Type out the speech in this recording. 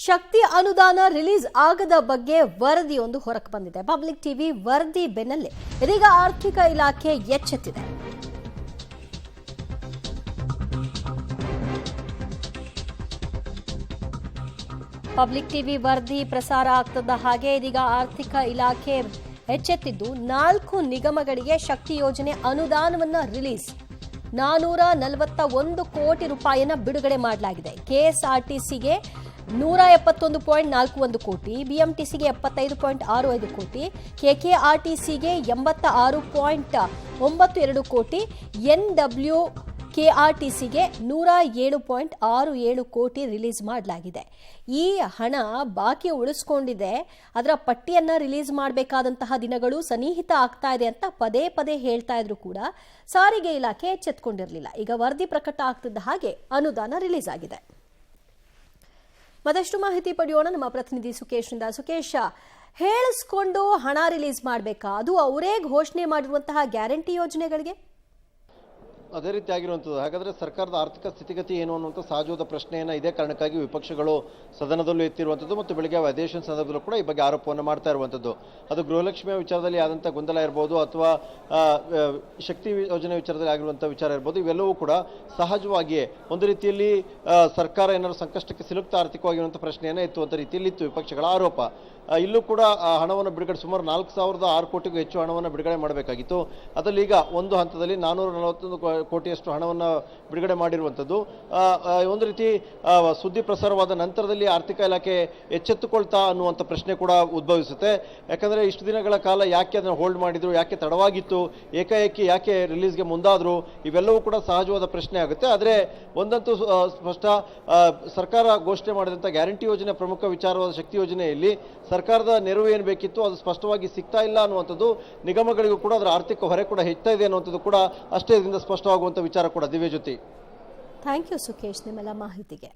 ಶಕ್ತಿ ಅನುದಾನ ರಿಲೀಸ್ ಆಗದ ಬಗ್ಗೆ ವರದಿಯೊಂದು ಹೊರಕ್ಕೆ ಬಂದಿದೆ. ಪಬ್ಲಿಕ್ ಟಿವಿ ವರದಿ ಬೆನ್ನಲ್ಲೇ ಇದೀಗ ಆರ್ಥಿಕ ಇಲಾಖೆ ಎಚ್ಚೆತ್ತಿದೆ. ಪಬ್ಲಿಕ್ ಟಿವಿ ವರದಿ ಪ್ರಸಾರ ಆಗ್ತದ ಹಾಗೆ ಇದೀಗ ಆರ್ಥಿಕ ಇಲಾಖೆ ಎಚ್ಚೆತ್ತಿದ್ದು 4 ನಿಗಮಗಳಿಗೆ ಶಕ್ತಿ ಯೋಜನೆ ಅನುದಾನವನ್ನ ರಿಲೀಸ್ 441 ಕೋಟಿ ರೂಪಾಯಿಯನ್ನ ಬಿಡುಗಡೆ ಮಾಡಲಾಗಿದೆ. ಕೆಎಸ್ಆರ್ಟಿಸಿಗೆ 171.41 ಕೋಟಿ, ಬಿಎಂಟಿಸಿಗೆ 75.65 ಕೋಟಿ, ಕೆಕೆಆರ್ಟಿಸಿಗೆ 86.92 ಕೋಟಿ, ಎನ್ಡಬ್ಲ್ಯೂಕೆಆರ್ಟಿಸಿಗೆ 107.67 ಕೋಟಿ ರಿಲೀಸ್ ಮಾಡಲಾಗಿದೆ. ಈ ಹಣ ಬಾಕಿ ಉಳಿಸ್ಕೊಂಡಿದೆ. ಅದರ ಪಟ್ಟಿಯನ್ನ ರಿಲೀಸ್ ಮಾಡಬೇಕಾದಂತಹ ದಿನಗಳು ಸನ್ನಿಹಿತ ಆಗ್ತಾ ಇದೆ ಅಂತ ಪದೇ ಪದೇ ಹೇಳ್ತಾ ಇದ್ರು ಕೂಡ ಸಾರಿಗೆ ಇಲಾಖೆ ಎಚ್ಚೆತ್ತುಕೊಂಡಿರಲಿಲ್ಲ. ಈಗ ವರದಿ ಪ್ರಕಟ ಆಗ್ತಿದ್ದ ಹಾಗೆ ಅನುದಾನ ರಿಲೀಸ್ ಆಗಿದೆ. ಮತ್ತಷ್ಟು ಮಾಹಿತಿ ಪಡೆಯೋಣ ನಮ್ಮ ಪ್ರತಿನಿಧಿ ಸುಕೇಶ್ನಿಂದ. ಸುಕೇಶ್, ಹೇಳಿಸ್ಕೊಂಡು ಹಣ ರಿಲೀಸ್ ಮಾಡಬೇಕಾ? ಅದು ಅವರೇ ಘೋಷಣೆ ಮಾಡಿರುವಂತಹ ಗ್ಯಾರಂಟಿ ಯೋಜನೆಗಳಿಗೆ? ಅದೇ ರೀತಿ ಆಗಿರುವಂಥದ್ದು. ಹಾಗಾದರೆ ಸರ್ಕಾರದ ಆರ್ಥಿಕ ಸ್ಥಿತಿಗತಿ ಏನು ಅನ್ನುವಂಥ ಸಹಜವಾದ ಪ್ರಶ್ನೆಯನ್ನು ಇದೇ ಕಾರಣಕ್ಕಾಗಿ ವಿಪಕ್ಷಗಳು ಸದನದಲ್ಲೂ ಎತ್ತಿರುವಂಥದ್ದು ಮತ್ತು ಬೆಳಗ್ಗೆ ಅಧಿವೇಶನ ಸಂದರ್ಭದಲ್ಲೂ ಕೂಡ ಈ ಬಗ್ಗೆ ಆರೋಪವನ್ನು ಮಾಡ್ತಾ ಇರುವಂಥದ್ದು. ಅದು ಗೃಹಲಕ್ಷ್ಮಿಯ ವಿಚಾರದಲ್ಲಿ ಆದಂಥ ಗೊಂದಲ ಇರ್ಬೋದು ಅಥವಾ ಶಕ್ತಿ ಯೋಜನೆ ವಿಚಾರದಲ್ಲಿ ಆಗಿರುವಂಥ ವಿಚಾರ ಇರ್ಬೋದು, ಇವೆಲ್ಲವೂ ಕೂಡ ಸಹಜವಾಗಿಯೇ ಒಂದು ರೀತಿಯಲ್ಲಿ ಸರ್ಕಾರ ಏನಾದರೂ ಸಂಕಷ್ಟಕ್ಕೆ ಸಿಲುಕ್ತಾ ಆರ್ಥಿಕವಾಗಿರುವಂಥ ಪ್ರಶ್ನೆಯನ್ನು ಎತ್ತುವಂಥ ರೀತಿಯಲ್ಲಿ ಇತ್ತು ವಿಪಕ್ಷಗಳ ಆರೋಪ. ಇಲ್ಲೂ ಕೂಡ ಹಣವನ್ನು ಬಿಡುಗಡೆ ಸುಮಾರು 4,006 ಕೋಟಿಗೂ ಹೆಚ್ಚು ಹಣವನ್ನು ಬಿಡುಗಡೆ ಮಾಡಬೇಕಾಗಿತ್ತು. ಅದರಲ್ಲಿ ಈಗ ಒಂದು ಹಂತದಲ್ಲಿ 441 ಕೋಟಿಯಷ್ಟು ಹಣವನ್ನು ಬಿಡುಗಡೆ ಮಾಡಿರುವಂಥದ್ದು ಒಂದು ರೀತಿ ಸುದ್ದಿ ಪ್ರಸಾರವಾದ ನಂತರದಲ್ಲಿ ಆರ್ಥಿಕ ಇಲಾಖೆ ಎಚ್ಚೆತ್ತುಕೊಳ್ತಾ ಅನ್ನುವಂಥ ಪ್ರಶ್ನೆ ಕೂಡ ಉದ್ಭವಿಸುತ್ತೆ. ಯಾಕಂದರೆ ಇಷ್ಟು ದಿನಗಳ ಕಾಲ ಯಾಕೆ ಅದನ್ನು ಹೋಲ್ಡ್ ಮಾಡಿದ್ರು, ಯಾಕೆ ತಡವಾಗಿತ್ತು, ಏಕಾಏಕಿ ಯಾಕೆ ರಿಲೀಸ್ಗೆ ಮುಂದಾದರು, ಇವೆಲ್ಲವೂ ಕೂಡ ಸಹಜವಾದ ಪ್ರಶ್ನೆ ಆಗುತ್ತೆ. ಆದರೆ ಒಂದಂತೂ ಸ್ಪಷ್ಟ, ಸರ್ಕಾರ ಘೋಷಣೆ ಮಾಡಿದಂಥ ಗ್ಯಾರಂಟಿ ಯೋಜನೆ ಪ್ರಮುಖ ವಿಚಾರವಾದ ಶಕ್ತಿ ಯೋಜನೆಯಲ್ಲಿ ಸರ್ಕಾರದ ನೆರವು ಏನು ಬೇಕಿತ್ತು ಅದು ಸ್ಪಷ್ಟವಾಗಿ ಸಿಗ್ತಾ ಇಲ್ಲ ಅನ್ನುವಂಥದ್ದು, ನಿಗಮಗಳಿಗೂ ಕೂಡ ಅದರ ಆರ್ಥಿಕ ಹೊರೆ ಕೂಡ ಹೆಚ್ಚುತ್ತಾ ಇದೆ ಅನ್ನುವಂಥದ್ದು ಕೂಡ ಅಷ್ಟೇ ಇದರಿಂದ ಸ್ಪಷ್ಟವಾಗುವಂಥ ವಿಚಾರ ಕೂಡ. ದಿವ್ಯಜ್ಯೋತಿ, ಥ್ಯಾಂಕ್ ಯು ಸುಕೇಶ್ ನಿಮ್ಮೆಲ್ಲ ಮಾಹಿತಿಗೆ.